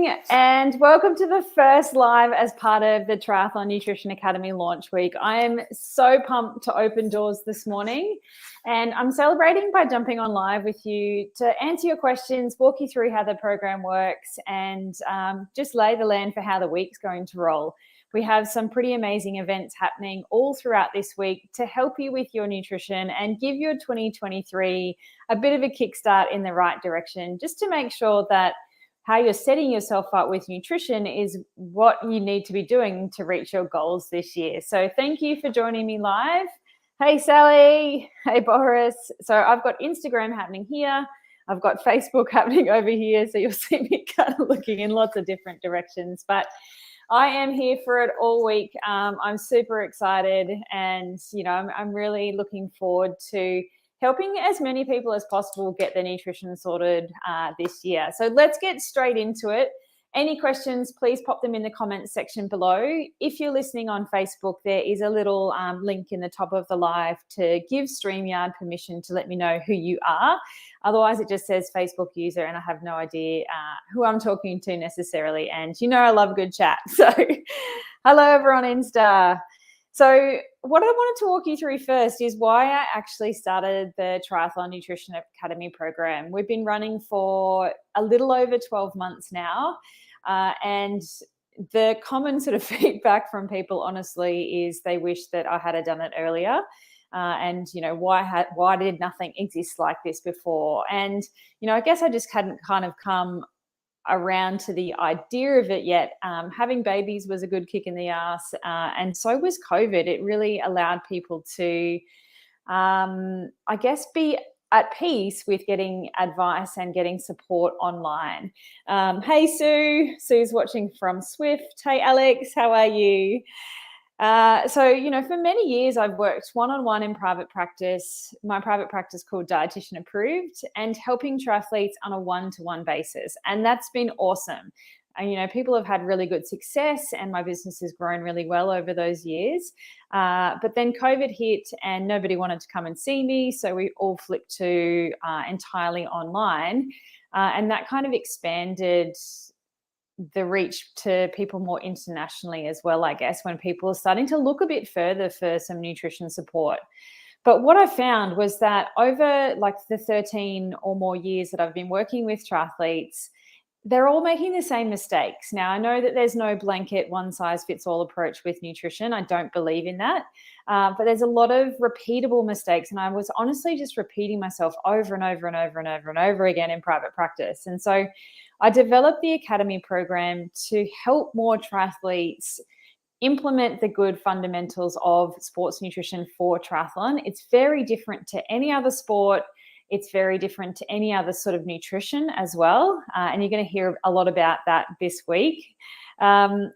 morning and welcome to the first live as part of the Triathlon Nutrition Academy launch week. I am so pumped to open doors this morning, and I'm celebrating by jumping on live with you to answer your questions, walk you through how the program works, and just lay the land for how the week's going to roll. We have some pretty amazing events happening all throughout this week to help you with your nutrition and give your 2023 a bit of a kickstart in the right direction, just to make sure that how you're setting yourself up with nutrition is what you need to be doing to reach your goals this year. So thank you for joining me live. Hey, Sally. Hey, Boris. So I've got Instagram happening here. I've got Facebook happening over here. So you'll see me kind of looking in lots of different directions. But I am here for it all week. I'm super excited, and I'm really looking forward to helping as many people as possible get their nutrition sorted this year. So let's get straight into it. Any questions, please pop them in the comments section below. If you're listening on Facebook, there is a little link in the top of the live to give StreamYard permission to let me know who you are. Otherwise, it just says Facebook user, and I have no idea who I'm talking to necessarily. And I love a good chat. So hello over on Insta. So what I wanted to walk you through first is why I actually started the Triathlon Nutrition Academy program. We've been running for a little over 12 months now. And the common sort of feedback from people, honestly, is they wish that I had done it earlier. Why did nothing exist like this before? And, I guess I just hadn't kind of come around to the idea of it yet. Having babies was a good kick in the ass, and so was COVID. It really allowed people to, be at peace with getting advice and getting support online. Hey, Sue. Sue's watching from Swift. Hey, Alex, how are you? For many years, I've worked one-on-one in private practice, my private practice called Dietitian Approved, and helping triathletes on a one-to-one basis. And that's been awesome. And, people have had really good success, and my business has grown really well over those years. But then COVID hit and nobody wanted to come and see me. So we all flipped to entirely online. And that kind of expanded the reach to people more internationally as well, I guess, when people are starting to look a bit further for some nutrition support. But what I found was that over the 13 or more years that I've been working with triathletes, they're all making the same mistakes. Now, I know that there's no blanket one-size-fits-all approach with nutrition. I don't believe in that. But there's a lot of repeatable mistakes. And I was honestly just repeating myself over and over and over and over and over again in private practice. And so I developed the Academy program to help more triathletes implement the good fundamentals of sports nutrition for triathlon. It's very different to any other sport. It's very different to any other sort of nutrition as well. And you're going to hear a lot about that this week. It's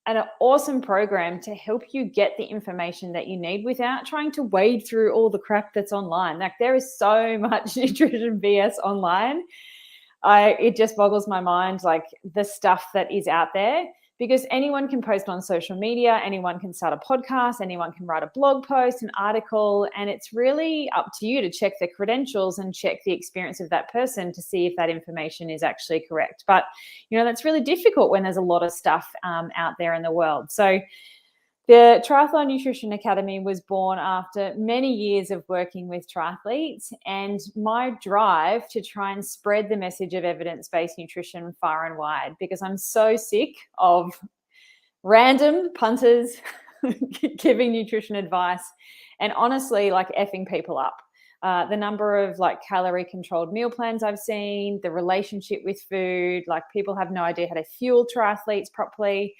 an awesome program to help you get the information that you need without trying to wade through all the crap that's online. There is so much nutrition BS online. It just boggles my mind, the stuff that is out there, because anyone can post on social media, anyone can start a podcast, anyone can write a blog post, an article, and it's really up to you to check the credentials and check the experience of that person to see if that information is actually correct. But, that's really difficult when there's a lot of stuff out there in the world. So the Triathlon Nutrition Academy was born after many years of working with triathletes and my drive to try and spread the message of evidence-based nutrition far and wide, because I'm so sick of random punters giving nutrition advice and honestly effing people up. The number of calorie controlled meal plans I've seen, the relationship with food, people have no idea how to fuel triathletes properly.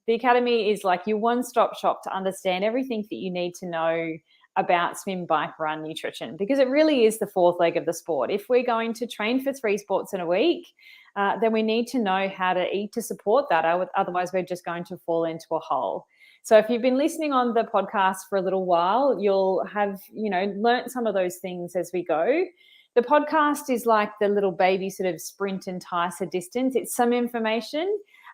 The Academy is your one-stop shop to understand everything that you need to know about swim, bike, run nutrition, because it really is the fourth leg of the sport. If we're going to train for 3 sports in a week, then we need to know how to eat to support that. Otherwise, we're just going to fall into a hole. So if you've been listening on the podcast for a little while, you'll have, learnt some of those things as we go. The podcast is like the little baby sort of sprint and enticer distance. It's some information.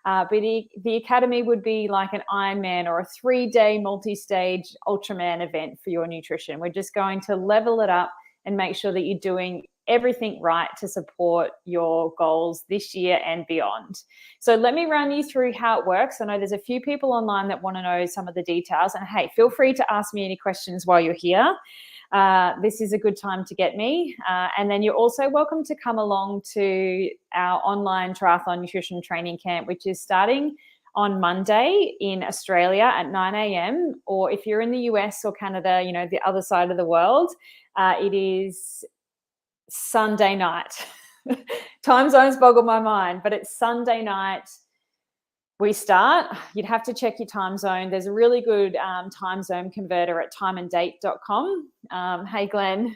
But the Academy would be like an Ironman or a 3-day multi-stage Ultraman event for your nutrition. We're just going to level it up and make sure that you're doing everything right to support your goals this year and beyond. So let me run you through how it works. I know there's a few people online that want to know some of the details, and hey, feel free to ask me any questions while you're here. This is a good time to get me. And then you're also welcome to come along to our online triathlon nutrition training camp, which is starting on Monday in Australia at 9 a.m. Or if you're in the US or Canada, you know, the other side of the world, it is Sunday night. Time zones boggle my mind, but it's Sunday night. We start. You'd have to check your time zone. There's a really good time zone converter at timeanddate.com. Hey, Glenn,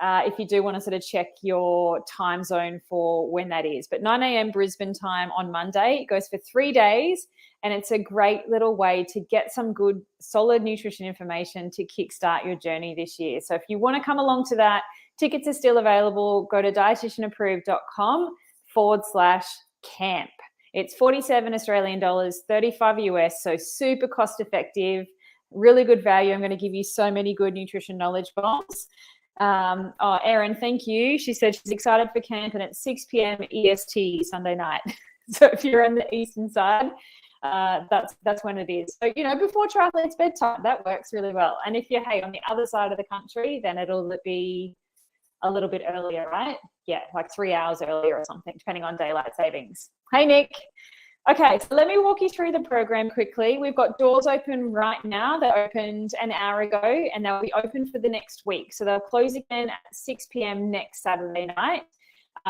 if you do want to sort of check your time zone for when that is. But 9 a.m. Brisbane time on Monday. It goes for 3 days, and it's a great little way to get some good, solid nutrition information to kickstart your journey this year. So if you want to come along to that, tickets are still available. Go to dietitianapproved.com/camp. It's 47 Australian dollars, 35 US, so super cost effective, really good value. I'm going to give you so many good nutrition knowledge bombs. Erin, thank you. She said she's excited for camp, and it's 6 p.m. EST Sunday night. So if you're on the eastern side, that's when it is. So, you know, before triathlete's bedtime, that works really well. And if you're, hey, on the other side of the country, then it'll be a little bit earlier, right? Yeah, like 3 hours earlier or something, depending on daylight savings. Hey, Nick. Okay, so let me walk you through the program quickly. We've got doors open right now. They opened an hour ago, and they'll be open for the next week. So they'll close again at 6 p.m. next Saturday night.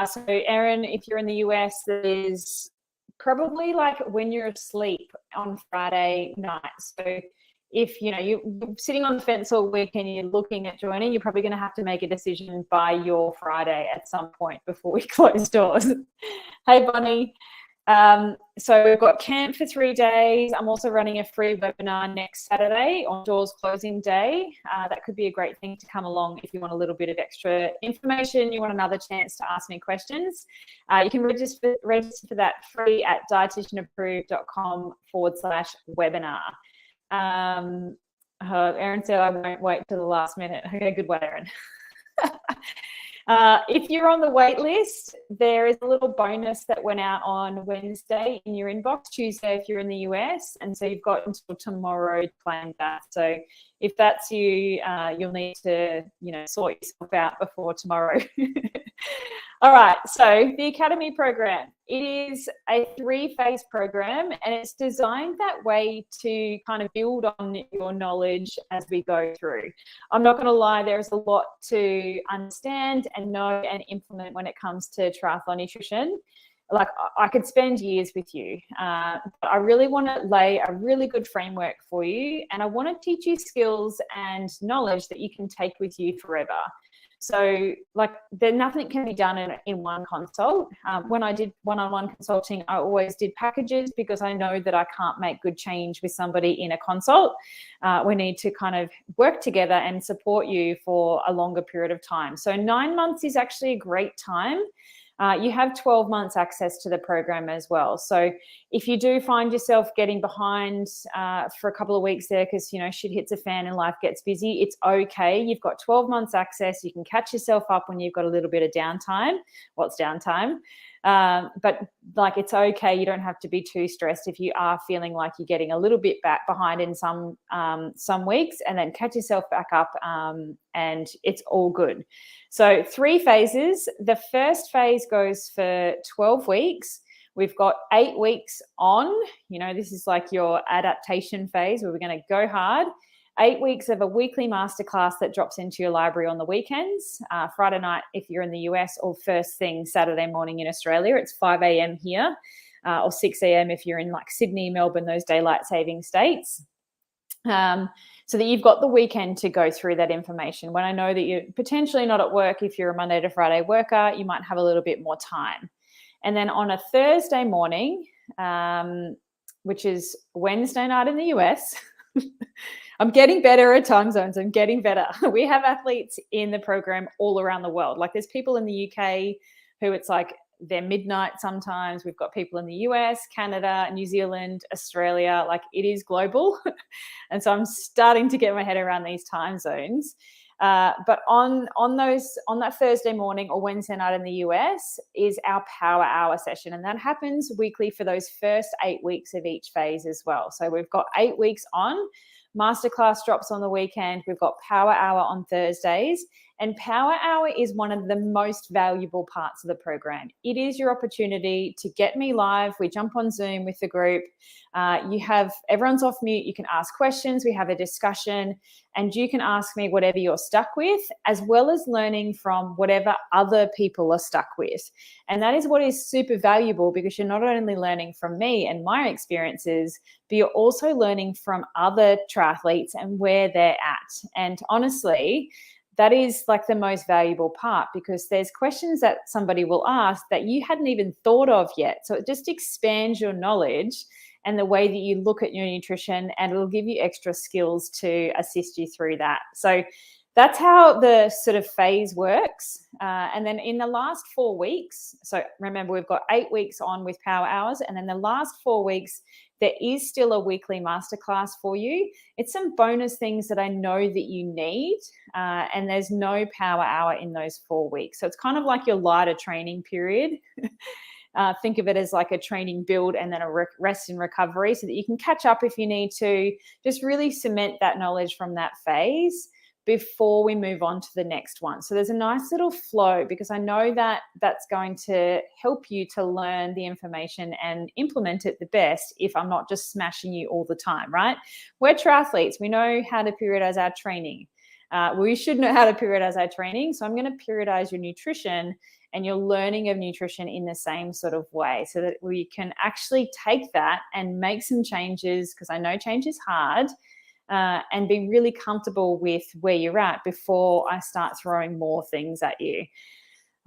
So, Erin, if you're in the US, there's probably like when you're asleep on Friday night. So if, you know, you're sitting on the fence all week and you're looking at joining, you're probably going to have to make a decision by your Friday at some point before we close doors. Hey, Bonnie. So we've got camp for 3 days. I'm also running a free webinar next Saturday on doors closing day. That could be a great thing to come along if you want a little bit of extra information, you want another chance to ask me questions. You can register for that free at dietitianapproved.com/webinar. Erin said, I won't wait till the last minute. Okay, good one, Erin. If you're on the wait list, there is a little bonus that went out on Wednesday in your inbox, Tuesday if you're in the US, and so you've got until tomorrow to claim that. So if that's you, you'll need to, you know, sort yourself out before tomorrow. All right, so the Academy program, it is a 3-phase program, and it's designed that way to kind of build on your knowledge as we go through. I'm not going to lie, there's a lot to understand and know and implement when it comes to triathlon nutrition. Like, I could spend years with you, but I really want to lay a really good framework for you, and I want to teach you skills and knowledge that you can take with you forever. So, like, nothing can be done in one consult. When I did one-on-one consulting, I always did packages because I know that I can't make good change with somebody in a consult. We need to kind of work together and support you for a longer period of time. So 9 months is actually a great time. You have 12 months access to the program as well. So if you do find yourself getting behind for a couple of weeks there because, you know, shit hits a fan and life gets busy, it's okay. You've got 12 months access. You can catch yourself up when you've got a little bit of downtime. What's downtime? But like, it's okay. You don't have to be too stressed if you are feeling like you're getting a little bit back behind in some weeks, and then catch yourself back up, and it's all good. So 3 phases. The first phase goes for 12 weeks. We've got 8 weeks on, you know, this is like your adaptation phase where we're going to go hard. 8 weeks of a weekly masterclass that drops into your library on the weekends, Friday night if you're in the US, or first thing Saturday morning in Australia. It's 5 a.m. here, or 6 a.m. if you're in like Sydney, Melbourne, those daylight saving states. So that you've got the weekend to go through that information. When I know that you're potentially not at work, if you're a Monday to Friday worker, you might have a little bit more time. And then on a Thursday morning, which is Wednesday night in the US, I'm getting better at time zones. I'm getting better. We have athletes in the program all around the world. Like, there's people in the UK who it's like they're midnight sometimes. We've got people in the US, Canada, New Zealand, Australia. Like, it is global. And so I'm starting to get my head around these time zones. But on that Thursday morning or Wednesday night in the US is our power hour session. And that happens weekly for those first 8 weeks of each phase as well. So we've got 8 weeks on. Masterclass drops on the weekend. We've got power hour on Thursdays. And power hour is one of the most valuable parts of the program. It is your opportunity to get me live. We jump on Zoom with the group. Everyone's off mute. You can ask questions. We have a discussion, and you can ask me whatever you're stuck with, as well as learning from whatever other people are stuck with. And that is what is super valuable, because you're not only learning from me and my experiences, but you're also learning from other triathletes and where they're at. And honestly, that is like the most valuable part, because there's questions that somebody will ask that you hadn't even thought of yet. So it just expands your knowledge and the way that you look at your nutrition, and it'll give you extra skills to assist you through that. So that's how the sort of phase works. And then in the last 4 weeks, so remember, we've got 8 weeks on with power hours, and then the last 4 weeks, there is still a weekly masterclass for you. It's some bonus things that I know that you need, and there's no power hour in those 4 weeks. So it's kind of like your lighter training period. Think of it as like a training build and then a rest and recovery, so that you can catch up if you need to, just really cement that knowledge from that phase before we move on to the next one. So there's a nice little flow, because I know that that's going to help you to learn the information and implement it the best if I'm not just smashing you all the time, right? We're triathletes. We know how to periodize our training. We should know how to periodize our training. So I'm going to periodize your nutrition and your learning of nutrition in the same sort of way, so that we can actually take that and make some changes, because I know change is hard, and be really comfortable with where you're at before I start throwing more things at you.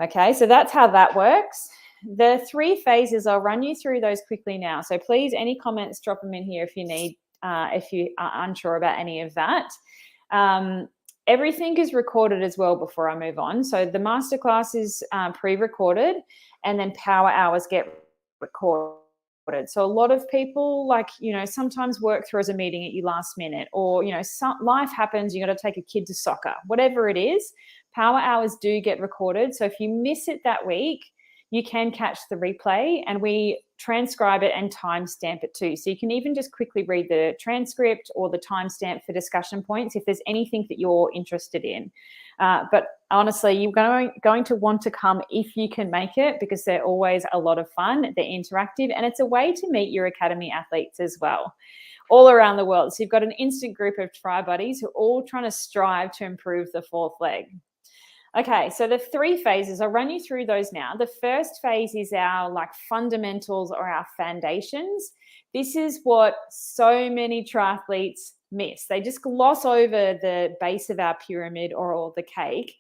Okay, so that's how that works. The 3 phases, I'll run you through those quickly now. So please, any comments, drop them in here if you need, if you are unsure about any of that. Everything is recorded as well before I move on. So the masterclass is pre-recorded, and then power hours get recorded. So a lot of people, like, sometimes work through as a meeting at you last minute, or, life happens, you got to take a kid to soccer, whatever it is, power hours do get recorded. So if you miss it that week, you can catch the replay, and we transcribe it and timestamp it too. So you can even just quickly read the transcript or the timestamp for discussion points if there's anything that you're interested in. But honestly, you're going to want to come if you can make it, because they're always a lot of fun. They're interactive, and it's a way to meet your academy athletes as well, all around the world. So you've got an instant group of tri buddies who are all trying to strive to improve the 4th leg. Okay, so the 3 phases, I'll run you through those now. The first phase is our fundamentals, or our foundations. This is what so many triathletes miss. They just gloss over the base of our pyramid or the cake.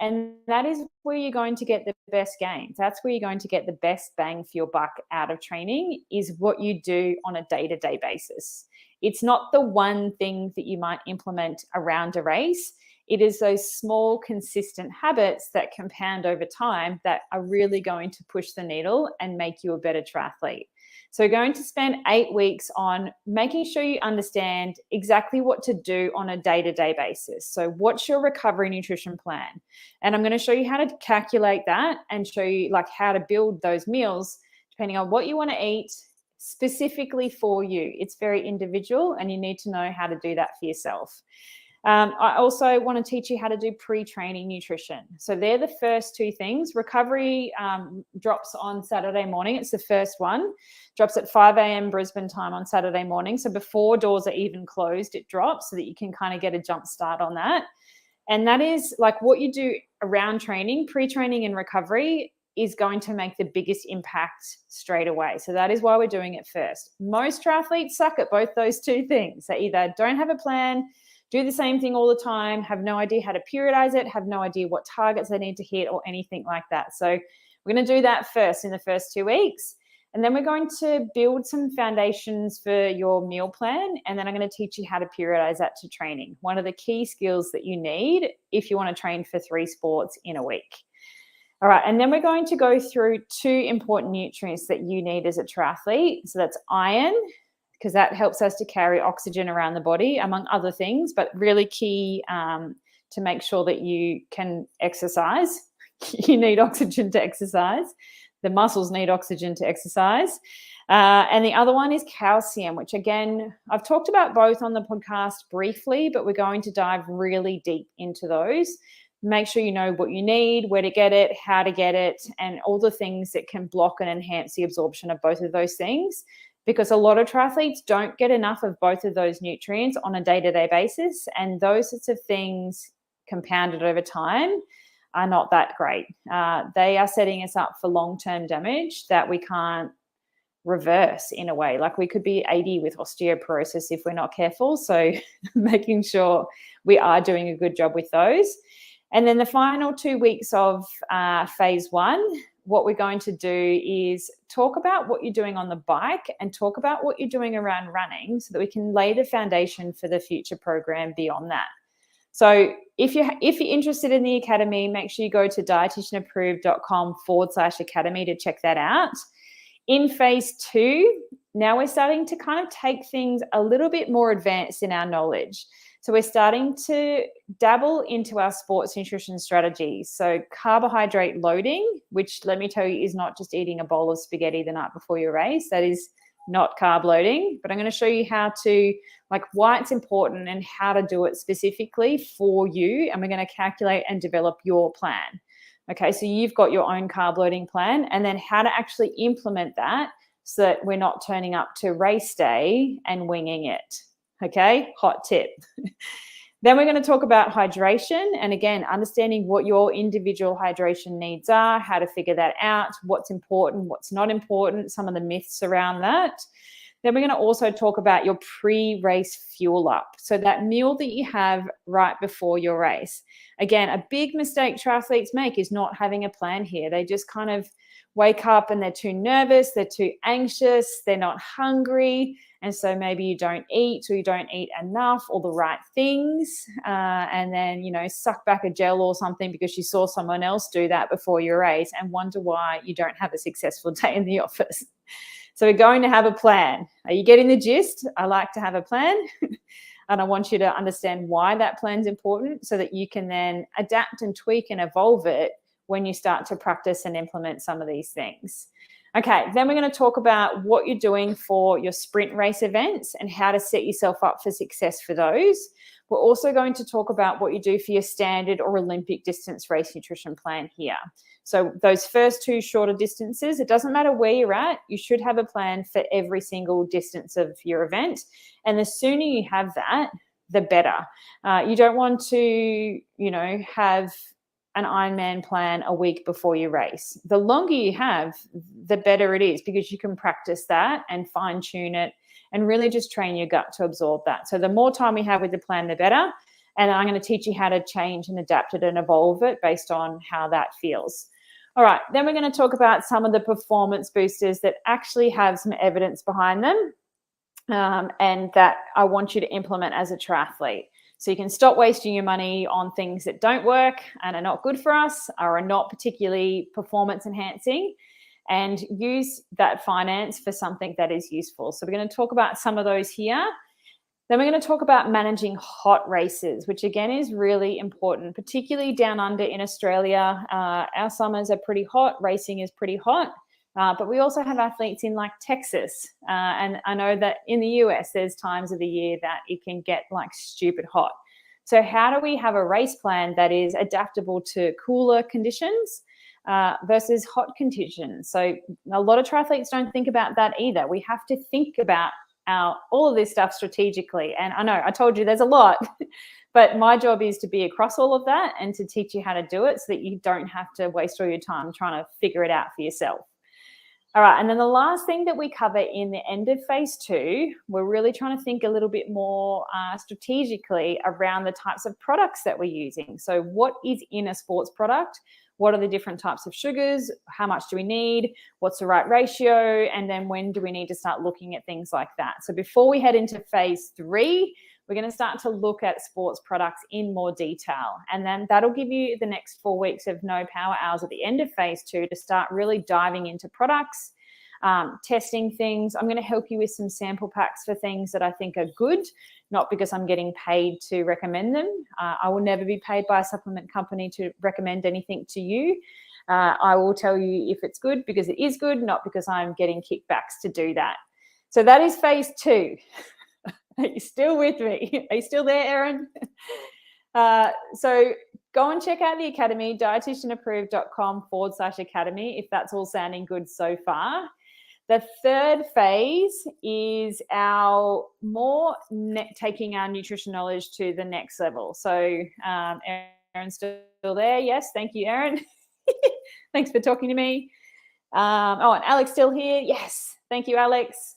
And that is where you're going to get the best gains. That's where you're going to get the best bang for your buck out of training, is what you do on a day-to-day basis. It's not the one thing that you might implement around a race. It is those small, consistent habits that compound over time that are really going to push the needle and make you a better triathlete. So we're going to spend 8 weeks on making sure you understand exactly what to do on a day-to-day basis. So what's your recovery nutrition plan? And I'm going to show you how to calculate that, and show you how to build those meals depending on what you want to eat specifically for you. It's very individual, and you need to know how to do that for yourself. I also want to teach you how to do pre-training nutrition. So they're the first 2 things. Recovery drops on Saturday morning. It's the first one. Drops at 5 a.m. Brisbane time on Saturday morning. So before doors are even closed, it drops, so that you can kind of get a jump start on that. And that is what you do around training, pre-training and recovery, is going to make the biggest impact straight away. So that is why we're doing it first. Most triathletes suck at both those 2 things. They either don't have a plan, do the same thing all the time, have no idea how to periodize it, have no idea what targets they need to hit, or anything like that. So we're going to do that first in the first 2 weeks. And then we're going to build some foundations for your meal plan. And then I'm going to teach you how to periodize that to training. One of the key skills that you need if you want to train for 3 sports in a week. All right. And then we're going to go through 2 important nutrients that you need as a triathlete. So that's iron, because that helps us to carry oxygen around the body, among other things, but really key to make sure that you can exercise. You need oxygen to exercise. The muscles need oxygen to exercise. And the other one is calcium, which again, I've talked about both on the podcast briefly, but we're going to dive really deep into those. Make sure you know what you need, where to get it, how to get it, and all the things that can block and enhance the absorption of both of those things. Because a lot of triathletes don't get enough of both of those nutrients on a day-to-day basis. And those sorts of things compounded over time are not that great. They are setting us up for long-term damage that we can't reverse in a way. Like we could be 80 with osteoporosis if we're not careful. So making sure we are doing a good job with those. And then the final 2 weeks of phase one, what we're going to do is talk about what you're doing on the bike and talk about what you're doing around running so that we can lay the foundation for the future program beyond that. So if you're interested in the academy, make sure you go to dietitianapproved.com/academy to check that out. In phase two, now we're starting to kind of take things a little bit more advanced in our knowledge. So we're starting to dabble into our sports nutrition strategies. So carbohydrate loading, which let me tell you is not just eating a bowl of spaghetti the night before your race. That is not carb loading, but I'm going to show you how to, like, why it's important and how to do it specifically for you. And we're going to calculate and develop your plan. Okay, so you've got your own carb loading plan, and then how to actually implement that so that we're not turning up to race day and winging it. Okay, hot tip. Then we're going to talk about hydration, and again, understanding what your individual hydration needs are, how to figure that out, what's important, what's not important, some of the myths around that. Then we're going to also talk about your pre-race fuel up. So that meal that you have right before your race. Again, a big mistake triathletes make is not having a plan here. They just kind of wake up and they're too nervous, they're too anxious, they're not hungry. And so maybe you don't eat, or you don't eat enough or the right things. And then, suck back a gel or something because you saw someone else do that before your race and wonder why you don't have a successful day in the office. So we're going to have a plan. Are you getting the gist? I like to have a plan. And I want you to understand why that plan's important so that you can then adapt and tweak and evolve it when you start to practice and implement some of these things. Okay, then we're going to talk about what you're doing for your sprint race events and how to set yourself up for success for those. We're also going to talk about what you do for your standard or Olympic distance race nutrition plan here. So those first two shorter distances, it doesn't matter where you're at, you should have a plan for every single distance of your event. And the sooner you have that, the better. You don't want to, have an Ironman plan a week before your race. The longer you have, the better it is, because you can practice that and fine tune it and really just train your gut to absorb that. So the more time we have with the plan, the better. And I'm going to teach you how to change and adapt it and evolve it based on how that feels. All right, then we're going to talk about some of the performance boosters that actually have some evidence behind them and that I want you to implement as a triathlete. So you can stop wasting your money on things that don't work and are not good for us or are not particularly performance enhancing, and use that finance for something that is useful. So we're going to talk about some of those here. Then we're going to talk about managing hot races, which again is really important, particularly down under in Australia. Our summers are pretty hot, racing is pretty hot, but we also have athletes in like Texas. And I know that in the US, there's times of the year that it can get like stupid hot. So how do we have a race plan that is adaptable to cooler conditions versus hot conditions? So a lot of triathletes don't think about that either. We have to think about all of this stuff strategically. And I know I told you there's a lot, but my job is to be across all of that and to teach you how to do it so that you don't have to waste all your time trying to figure it out for yourself. All right, and then the last thing that we cover in the end of phase two, we're really trying to think a little bit more strategically around the types of products that we're using. So what is in a sports product? What are the different types of sugars? How much do we need? What's the right ratio? And then when do we need to start looking at things like that? So before we head into phase three, we're going to start to look at sports products in more detail. And then that'll give you the next 4 weeks of no power hours at the end of phase two to start really diving into products, testing things. I'm going to help you with some sample packs for things that I think are good, not because I'm getting paid to recommend them. I will never be paid by a supplement company to recommend anything to you. I will tell you if it's good because it is good, not because I'm getting kickbacks to do that. So that is phase 2. Are you still with me? Are you still there, Erin? So go and check out the academy, dietitianapproved.com/academy, if that's all sounding good so far. The third phase is our taking our nutrition knowledge to the next level. So Erin's still there. Yes, thank you, Erin. Thanks for talking to me. And Alex still here. Yes, thank you, Alex.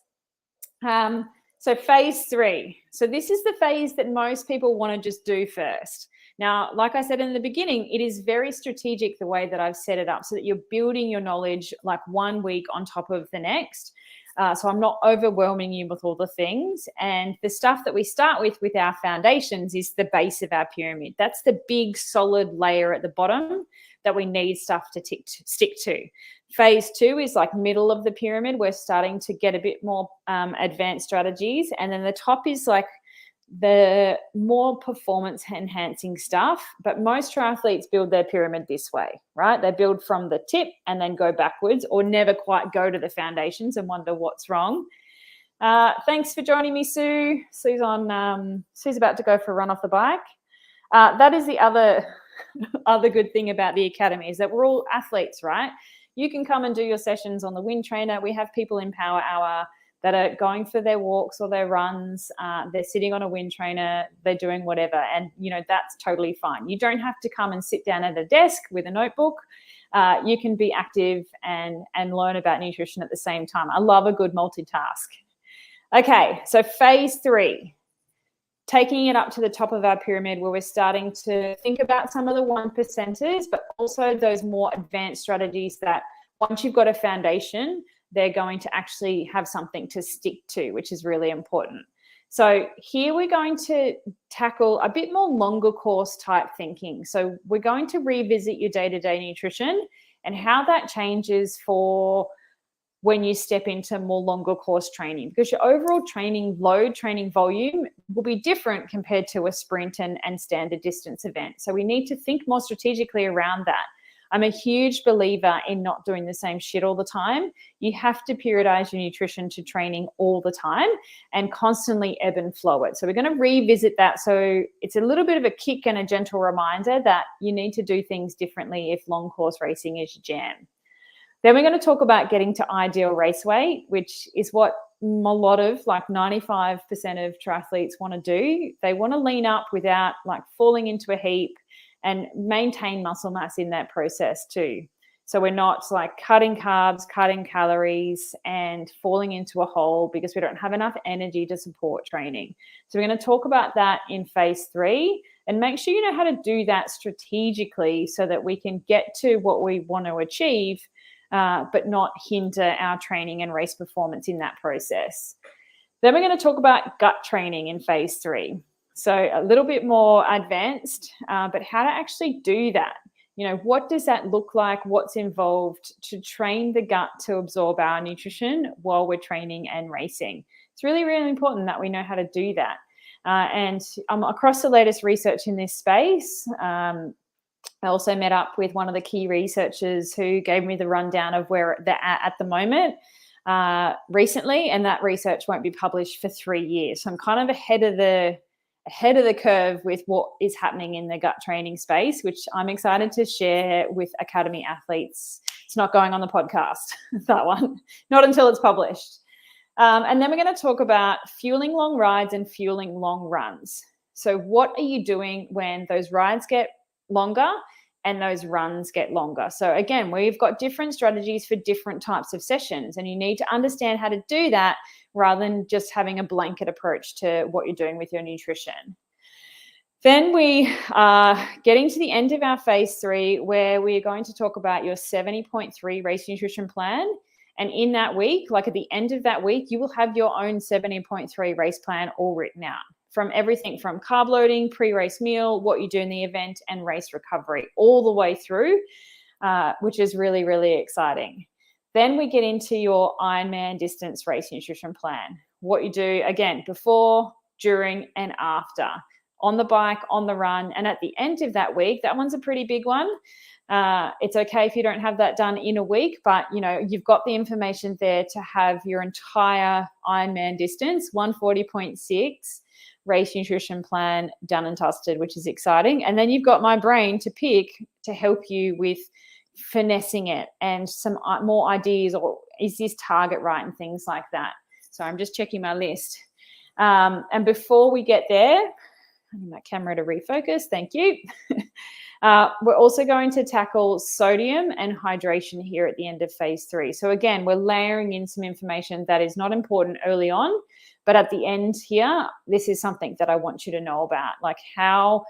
So phase 3. So this is the phase that most people want to just do first. Now, like I said in the beginning, it is very strategic the way that I've set it up so that you're building your knowledge like 1 week on top of the next. So I'm not overwhelming you with all the things. And the stuff that we start with our foundations is the base of our pyramid. That's the big solid layer at the bottom that we need stuff to stick to. Phase 2 is like middle of the pyramid. We're starting to get a bit more advanced strategies. And then the top is like the more performance enhancing stuff. But most triathletes build their pyramid this way, right? They build from the tip and then go backwards, or never quite go to the foundations and wonder what's wrong. Thanks for joining me, Sue. Sue's about to go for a run off the bike. That is the other good thing about the academy, is that we're all athletes, right? You can come and do your sessions on the wind trainer. We have people in Power Hour that are going for their walks or their runs. They're sitting on a wind trainer. They're doing whatever. And, that's totally fine. You don't have to come and sit down at a desk with a notebook. You can be active and learn about nutrition at the same time. I love a good multitask. Okay, so phase 3. Taking it up to the top of our pyramid, where we're starting to think about some of the 1%ers, but also those more advanced strategies that once you've got a foundation, they're going to actually have something to stick to, which is really important. So here we're going to tackle a bit more longer course type thinking. So we're going to revisit your day-to-day nutrition and how that changes for when you step into more longer course training, because your overall training load, training volume will be different compared to a sprint and standard distance event. So we need to think more strategically around that. I'm a huge believer in not doing the same shit all the time. You have to periodize your nutrition to training all the time and constantly ebb and flow it. So we're going to revisit that. So it's a little bit of a kick and a gentle reminder that you need to do things differently if long course racing is your jam. Then we're going to talk about getting to ideal race weight, which is what a lot of, like 95% of triathletes want to do. They want to lean up without like falling into a heap and maintain muscle mass in that process too. So we're not like cutting carbs, cutting calories and falling into a hole because we don't have enough energy to support training. So we're going to talk about that in phase 3 and make sure you know how to do that strategically so that we can get to what we want to achieve, but not hinder our training and race performance in that process. Then we're going to talk about gut training in phase 3. So a little bit more advanced, but how to actually do that. What does that look like? What's involved to train the gut to absorb our nutrition while we're training and racing? It's really, really important that we know how to do that. And across the latest research in this space, I also met up with one of the key researchers who gave me the rundown of where they're at the moment recently, and that research won't be published for 3 years. So I'm kind of ahead of the curve with what is happening in the gut training space, which I'm excited to share with Academy athletes. It's not going on the podcast, that one, not until it's published. And then we're going to talk about fueling long rides and fueling long runs. So what are you doing when those rides get longer and those runs get longer? So again, we've got different strategies for different types of sessions, and you need to understand how to do that rather than just having a blanket approach to what you're doing with your nutrition. Then we are getting to the end of our phase 3, where we're going to talk about your 70.3 race nutrition plan. And in that week, like at the end of that week, you will have your own 70.3 race plan all written out, from everything from carb loading, pre-race meal, what you do in the event, and race recovery all the way through, which is really, really exciting. Then we get into your Ironman distance race nutrition plan. What you do, again, before, during, and after. On the bike, on the run, and at the end of that week, that one's a pretty big one. It's okay if you don't have that done in a week, but you've got the information there to have your entire Ironman distance, 140.6 race nutrition plan done and dusted, which is exciting. And then you've got my brain to pick to help you with finessing it and some more ideas, or is this target right, and things like that. So I'm just checking my list. And before we get there, I need my camera to refocus. Thank you. We're also going to tackle sodium and hydration here at the end of phase 3. So again, we're layering in some information that is not important early on, but at the end here, this is something that I want you to know about. Like, how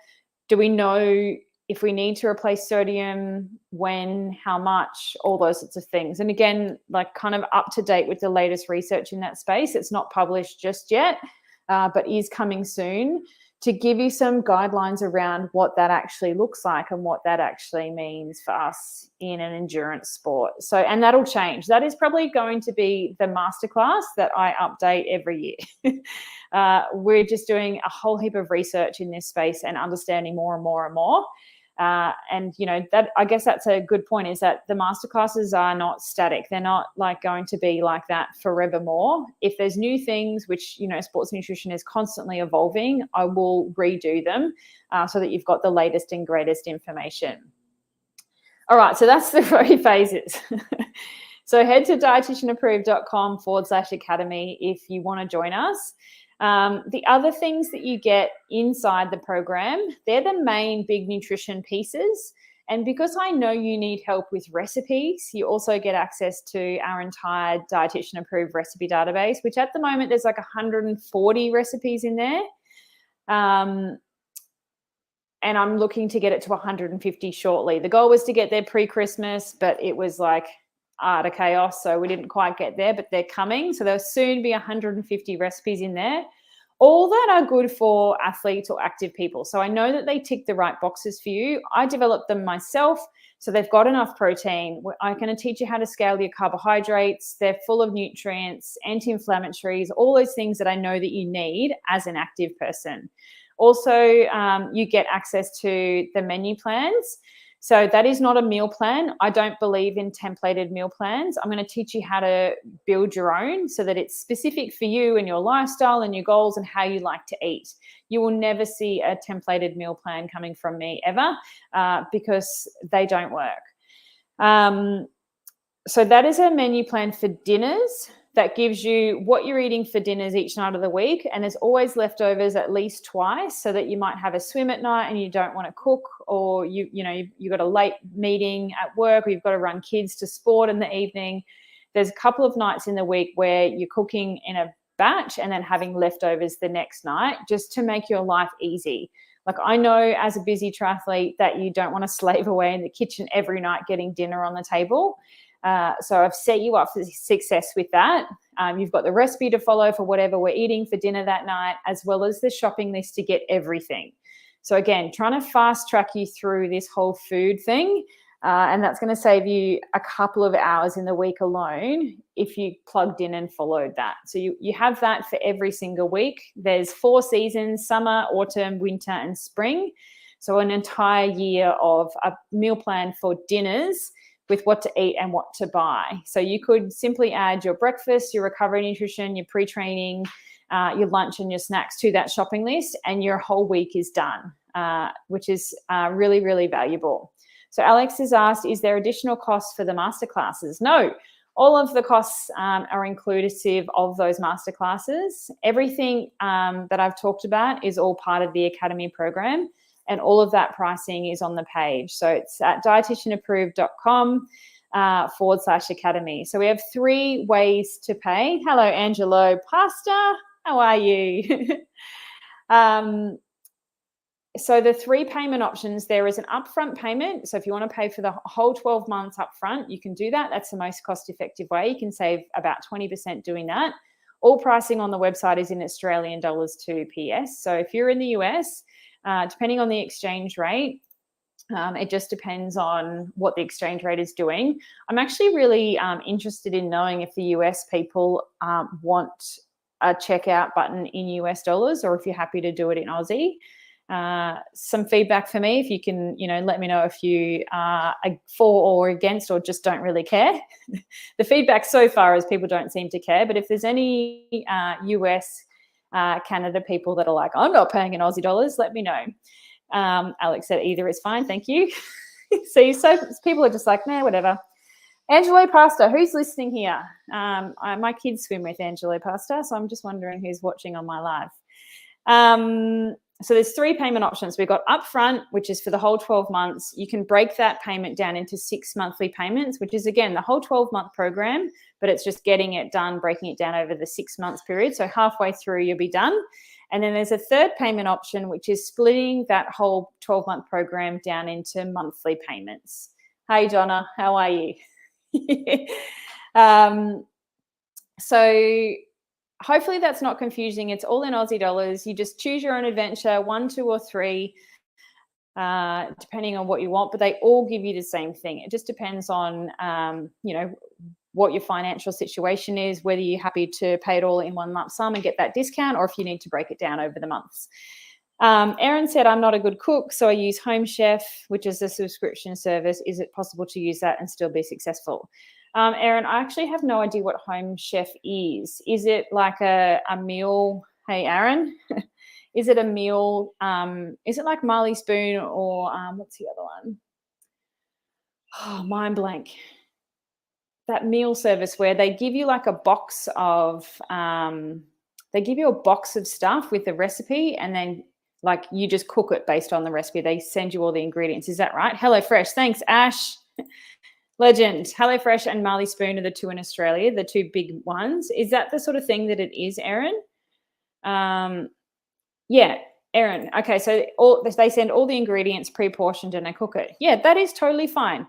do we know if we need to replace sodium, when, how much, all those sorts of things. And again, like kind of up to date with the latest research in that space. It's not published just yet, but is coming soon, to give you some guidelines around what that actually looks like and what that actually means for us in an endurance sport. So, and that'll change. That is probably going to be the masterclass that I update every year. We're just doing a whole heap of research in this space and understanding more and more and more. And that, I guess that's a good point, is that the masterclasses are not static. They're not like going to be like that forevermore. If there's new things, which sports nutrition is constantly evolving, I will redo them so that you've got the latest and greatest information. All right, so that's the 3 phases. So head to dietitianapproved.com/academy if you want to join us. The other things that you get inside the program, they're the main big nutrition pieces. And because I know you need help with recipes, you also get access to our entire dietitian approved recipe database, which at the moment there's like 140 recipes in there. And I'm looking to get it to 150 shortly. The goal was to get there pre-Christmas, but it was like utter chaos, so we didn't quite get there, but they're coming. So there'll soon be 150 recipes in there, all that are good for athletes or active people. So I know that they tick the right boxes for you. I developed them myself, so they've got enough protein. I'm going to teach you how to scale your carbohydrates. They're full of nutrients, anti-inflammatories, all those things that I know that you need as an active person. Also, you get access to the menu plans. So that is not a meal plan. I don't believe in templated meal plans. I'm going to teach you how to build your own so that it's specific for you and your lifestyle and your goals and how you like to eat. You will never see a templated meal plan coming from me ever because they don't work. So that is a menu plan for dinners that gives you what you're eating for dinners each night of the week. And there's always leftovers at least twice, so that you might have a swim at night and you don't want to cook, or you've got a late meeting at work, or you've got to run kids to sport in the evening. There's a couple of nights in the week where you're cooking in a batch and then having leftovers the next night, just to make your life easy. Like, I know as a busy triathlete that you don't want to slave away in the kitchen every night getting dinner on the table. So I've set you up for success with that. You've got the recipe to follow for whatever we're eating for dinner that night, as well as the shopping list to get everything. So again, trying to fast track you through this whole food thing. And that's going to save you a couple of hours in the week alone if you plugged in and followed that. So you have that for every single week. There's 4 seasons: summer, autumn, winter, and spring. So an entire year of a meal plan for dinners with what to eat and what to buy. So you could simply add your breakfast, your recovery nutrition, your pre-training, your lunch and your snacks to that shopping list, and your whole week is done, which is really, really valuable. So Alex has asked, is there additional costs for the masterclasses? No, all of the costs are inclusive of those masterclasses. Everything that I've talked about is all part of the Academy program, and all of that pricing is on the page. So it's at dietitianapproved.com/academy. So we have 3 ways to pay. Hello, Angelo Pasta. How are you? So the 3 payment options, there is an upfront payment. So if you want to pay for the whole 12 months upfront, you can do that. That's the most cost-effective way. You can save about 20% doing that. All pricing on the website is in Australian dollars to PS. So if you're in the US, depending on the exchange rate, It just depends on what the exchange rate is doing. I'm actually really interested in knowing if the US people want a checkout button in US dollars, or if you're happy to do it in Aussie. Some feedback for me, if you can, let me know if you are for or against, or just don't really care. The feedback so far is people don't seem to care, but if there's any US, Canada people that are like, I'm not paying in Aussie dollars, let me know. Alex said either is fine, thank you. See, so people are just like, nah, whatever. Angelo Pasta, who's listening here? My kids swim with Angelo Pasta, so I'm just wondering who's watching on my live. So there's 3 payment options. We've got upfront, which is for the whole 12 months. You can break that payment down into 6 monthly payments, which is, again, the whole 12-month program, but it's just getting it done, breaking it down over the 6 months period. So halfway through, you'll be done. And then there's a third payment option, which is splitting that whole 12-month program down into monthly payments. Hey, Donna, how are you? So hopefully that's not confusing. It's all in Aussie dollars. You just choose your own adventure, 1, 2, or 3, depending on what you want, but they all give you the same thing. It just depends on, what your financial situation is, whether you're happy to pay it all in one lump sum and get that discount, or if you need to break it down over the months. Erin said, I'm not a good cook, so I use Home Chef, which is a subscription service. Is it possible to use that and still be successful? Erin, I actually have no idea what Home Chef is. Is it like a meal? Hey, Aaron, is it a meal? Is it like Marley Spoon, or what's the other one? Oh, mind blank. That meal service where they give you like a box of, stuff with the recipe, and then like you just cook it based on the recipe. They send you all the ingredients. Is that right? HelloFresh. Thanks, Ash. Legend. HelloFresh and Marley Spoon are the 2 in Australia, the 2 big ones. Is that the sort of thing that it is, Erin? Yeah, Erin. Okay, so they send all the ingredients pre-portioned and they cook it. Yeah, that is totally fine.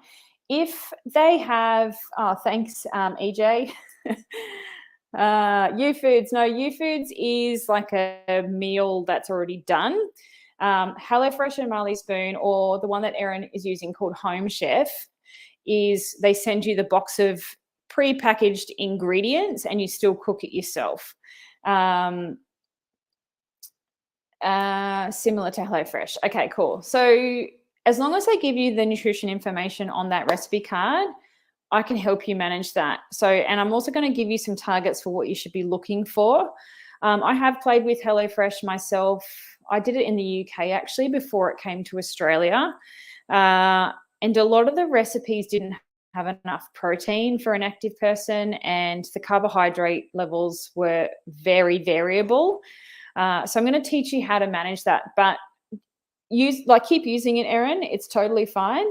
If they have, thanks, EJ. U-Foods. No, U-Foods is like a meal that's already done. HelloFresh and Marley Spoon, or the one that Erin is using called Home Chef, is they send you the box of pre-packaged ingredients and you still cook it yourself. Similar to HelloFresh. Okay, cool. So as long as they give you the nutrition information on that recipe card, I can help you manage that. So, and I'm also going to give you some targets for what you should be looking for. I have played with HelloFresh myself. I did it in the UK actually before it came to Australia. And a lot of the recipes didn't have enough protein for an active person, and the carbohydrate levels were very variable. So I'm going to teach you how to manage that, but keep using it, Erin. It's totally fine.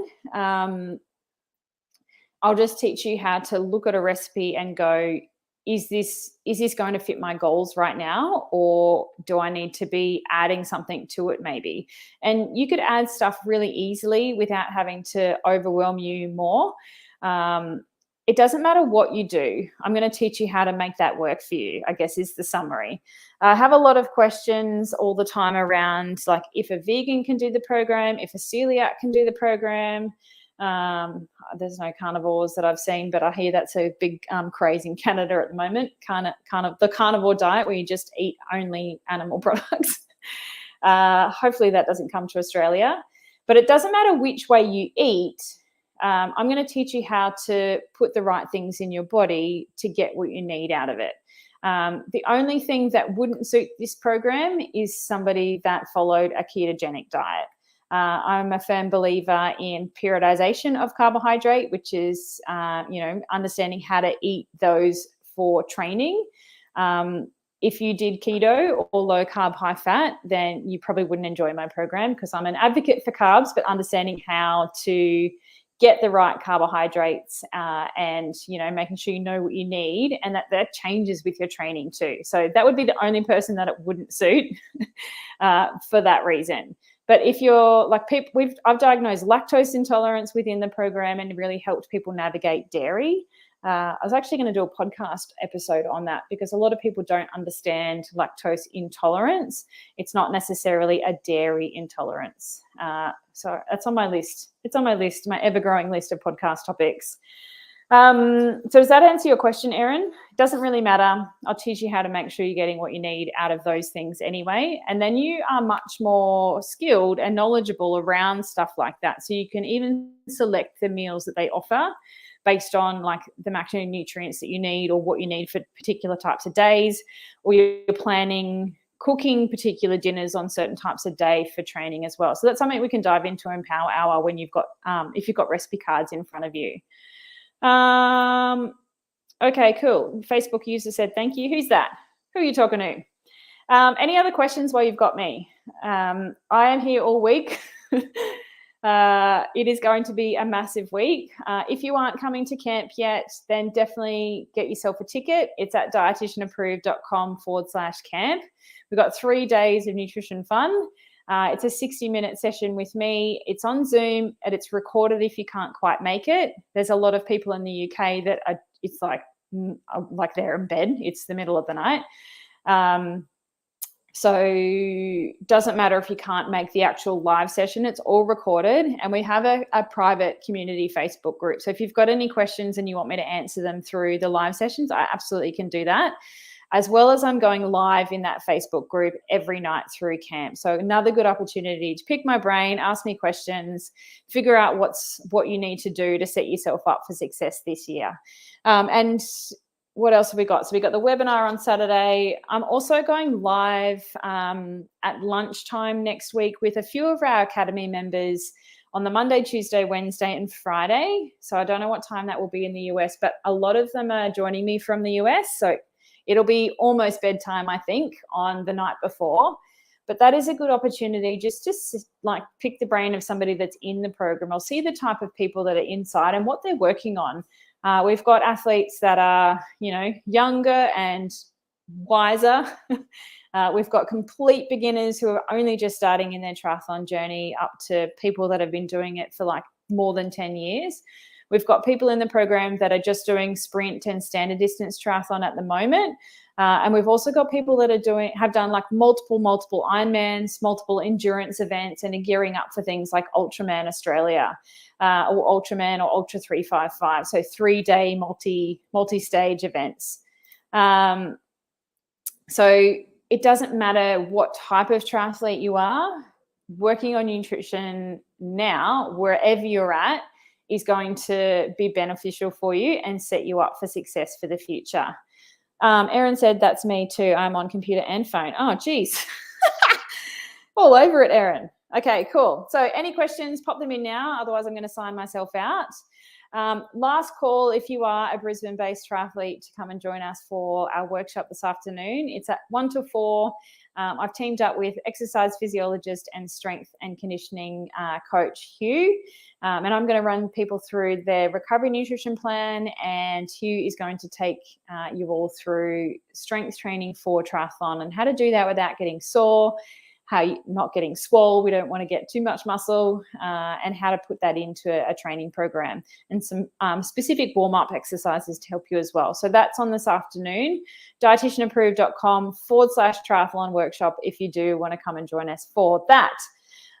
I'll just teach you how to look at a recipe and go, is this going to fit my goals right now, or do I need to be adding something to it maybe? And you could add stuff really easily without having to overwhelm you more. It doesn't matter what you do. I'm going to teach you how to make that work for you, I guess is the summary. I have a lot of questions all the time around like if a vegan can do the program, if a celiac can do the program. There's no carnivores that I've seen, but I hear that's a big craze in Canada at the moment, kind of the carnivore diet where you just eat only animal products. Hopefully that doesn't come to Australia, but it doesn't matter which way you eat. I'm going to teach you how to put the right things in your body to get what you need out of it. The only thing that wouldn't suit this program is somebody that followed a ketogenic diet. I'm a firm believer in periodization of carbohydrate, which is, understanding how to eat those for training. If you did keto or low carb, high fat, then you probably wouldn't enjoy my program, because I'm an advocate for carbs, but understanding how to get the right carbohydrates and, making sure you know what you need, and that changes with your training too. So that would be the only person that it wouldn't suit for that reason. But if you're like people, I've diagnosed lactose intolerance within the program and really helped people navigate dairy. I was actually going to do a podcast episode on that because a lot of people don't understand lactose intolerance. It's not necessarily a dairy intolerance. So that's on my list. It's on my list, my ever-growing list of podcast topics. So does that answer your question, Erin? It doesn't really matter. I'll teach you how to make sure you're getting what you need out of those things anyway. And then you are much more skilled and knowledgeable around stuff like that. So you can even select the meals that they offer based on like the macronutrients that you need or what you need for particular types of days, or you're planning cooking particular dinners on certain types of day for training as well. So that's something we can dive into in Power Hour when you've got, if you've got recipe cards in front of you. Okay, cool. Facebook user said, thank you. Who's that? Who are you talking to? Any other questions while you've got me? I am here all week. It is going to be a massive week. If you aren't coming to camp yet, then definitely get yourself a ticket. It's at dietitianapproved.com/camp. We've got 3 days of nutrition fun. It's a 60-minute session with me. It's on Zoom and it's recorded if you can't quite make it. There's a lot of people in the UK that are, it's like they're in bed. It's the middle of the night. So doesn't matter if you can't make the actual live session, it's all recorded. And we have a private community Facebook group. So if you've got any questions and you want me to answer them through the live sessions, I absolutely can do that. As well as I'm going live in that Facebook group every night through camp. So another good opportunity to pick my brain, ask me questions, figure out what you need to do to set yourself up for success this year. And what else have we got? So we got the webinar on Saturday. I'm also going live at lunchtime next week with a few of our Academy members on the Monday, Tuesday, Wednesday, and Friday. So I don't know what time that will be in the US, but a lot of them are joining me from the US. So it'll be almost bedtime, I think, on the night before. But that is a good opportunity just to like pick the brain of somebody that's in the program. I'll see the type of people that are inside and what they're working on. We've got athletes that are, younger and wiser. We've got complete beginners who are only just starting in their triathlon journey up to people that have been doing it for like more than 10 years. We've got people in the program that are just doing sprint and standard distance triathlon at the moment. And we've also got people that have done like multiple Ironmans, multiple endurance events, and are gearing up for things like Ultraman Australia or Ultraman or Ultra 355. So 3-day multi-stage events. So it doesn't matter what type of triathlete you are, working on nutrition now, wherever you're at, is going to be beneficial for you and set you up for success for the future. Erin said, that's me too. I'm on computer and phone. Oh, geez. All over it, Erin. Okay, cool. So any questions, pop them in now. Otherwise, I'm going to sign myself out. Last call, if you are a Brisbane-based triathlete, to come and join us for our workshop this afternoon. It's at 1 to 4. I've teamed up with exercise physiologist and strength and conditioning coach Hugh, and I'm going to run people through their recovery nutrition plan, and Hugh is going to take you all through strength training for triathlon and how to do that without getting sore, how you're not getting swole, we don't want to get too much muscle, and how to put that into a training program, and some specific warm-up exercises to help you as well. So that's on this afternoon, dietitianapproved.com/triathlon workshop if you do want to come and join us for that.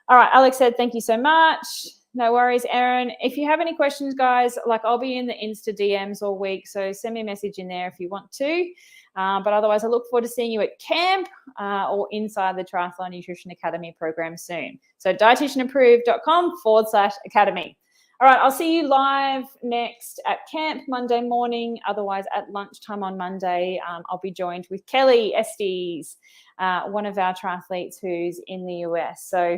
All right, Alex said, thank you so much. No worries, Erin. If you have any questions, guys, like I'll be in the Insta DMs all week, so send me a message in there if you want to. But otherwise, I look forward to seeing you at camp or inside the Triathlon Nutrition Academy program soon. So dietitianapproved.com/academy. All right, I'll see you live next at camp Monday morning. Otherwise, at lunchtime on Monday, I'll be joined with Kelly Estes, one of our triathletes who's in the US. So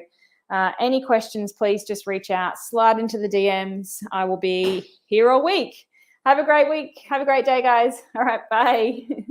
any questions, please just reach out, slide into the DMs. I will be here all week. Have a great week. Have a great day, guys. All right, bye.